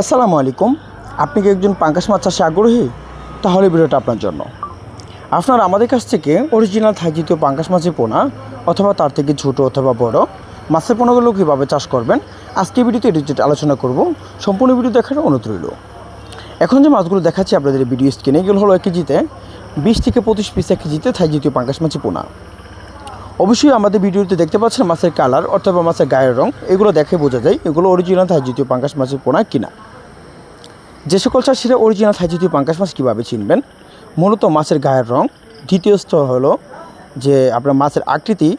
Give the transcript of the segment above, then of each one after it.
আসসালামু আলাইকুম। আপনি কি একজন পাঙ্গাস মাছ চাষে আগ্রহী? তাহলে ভিডিওটা আপনার জন্য। আপনারা আমাদের কাছ থেকে অরিজিনাল থাই জাতীয় পাঙ্গাস মাছের পোনা অথবা তার থেকে ছোটো অথবা বড় মাছের পোনাগুলো কীভাবে চাষ করবেন আজকে ভিডিওতে ডিটেইলস আলোচনা করব। সম্পূর্ণ ভিডিও দেখার অনুরোধ রইল। এখন যে মাছগুলো দেখাচ্ছি আপনাদের ভিডিও স্ক্রিনে, এগুলো হলো 1 কেজিতে 20 থেকে 25 পিস 1 কেজিতে থাই জাতীয় পাঙ্গাস মাছের পোনা। অবশ্যই আমাদের ভিডিওতে দেখতে পাচ্ছেন মাছের কালার অথবা মাছের গায়ের রং, এগুলো দেখে বোঝা যায় এগুলো অরিজিনাল থাই জাতীয় পাঙ্গাস মাছের পোনা কিনা। যে সকল চাষিরা অরিজিনাল থাই জাতীয় পাঙ্গাস মাছ কীভাবে চিনবেন? মূলত মাছের গায়ের রং, দ্বিতীয় স্তর হলো যে আপনার মাছের আকৃতি,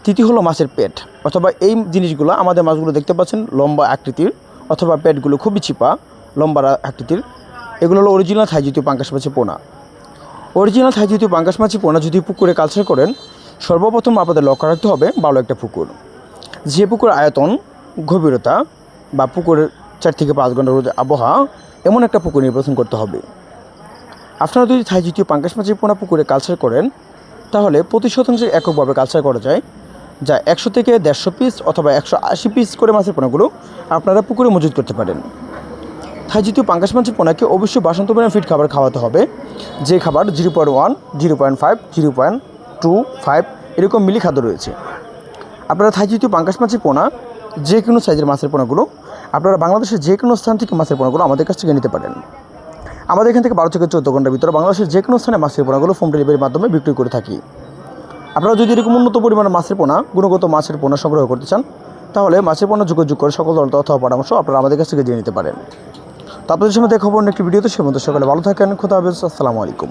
তৃতীয় হলো মাছের পেট অথবা এই জিনিসগুলো। আমাদের মাছগুলো দেখতে পাচ্ছেন লম্বা আকৃতির অথবা পেটগুলো খুবই চিপা লম্বা আকৃতির, এগুলো হলো অরিজিনাল থাই জাতীয় পাঙ্গাস মাছের পোনা। অরিজিনাল থাই জাতীয় পাঙ্গাস মাছের পোনা যদি পুকুরে কালচার করেন, সর্বপ্রথম আপনাদের লক্ষ্য রাখতে হবে ভালো একটা পুকুর। যে পুকুর আয়তন, গভীরতা বা পুকুরের 4 থেকে 5 ঘন্টার রোদে আবহাওয়া এমন একটা পুকুর নির্বাচন করতে হবে। আপনারা যদি থাই জাতীয় পাঙ্গাস মাছের পোনা পুকুরে কালচার করেন, তাহলে প্রতি শতাংশে এককভাবে কালচার করা যায়, যা 100 থেকে 150 পিস অথবা 180 পিস করে মাছের পোনাগুলো আপনারা পুকুরে মজুত করতে পারেন। থাই জাতীয় পাঙ্গাস মাছের পোনাকে অবশ্যই বাসন্ত পরিমাণ ফিড খাবার খাওয়াতে হবে। যে খাবার 0.1, 0.5, 0.25 এরকম মিলি খাদ্য রয়েছে। আপনারা থাই জাতীয় পাঙ্গাস মাছের পোনা যে কোনো সাইজের মাছের পোনাগুলো আপনারা বাংলাদেশের যে কোনো স্থান থেকে মাছের পোনাগুলো আমাদের কাছ থেকে নিতে পারেন। আমাদের এখান থেকে 12 থেকে 14 ঘন্টার ভিতরে বাংলাদেশের যে কোনো স্থানে মাছের পোনাগুলো হোম ডেলিভারির মাধ্যমে বিক্রি করে থাকি। আপনারা যদি এরকম উন্নত পরিমাণের মাছের পোনা, গুণগত মাছের পোনা সংগ্রহ করতে চান, তাহলে মাছের পোনা যোগাযোগ করে সকল ধরনের তথ্য পরামর্শ আপনারা আমাদের কাছ থেকে জেনে নিতে পারেন। তো আপনাদের সামনে দেখা হবে অন্য একটি ভিডিওতে। সে মধ্যে সকালে ভালো থাকেন। খোদা হাফেজ। আসসালামু আলাইকুম।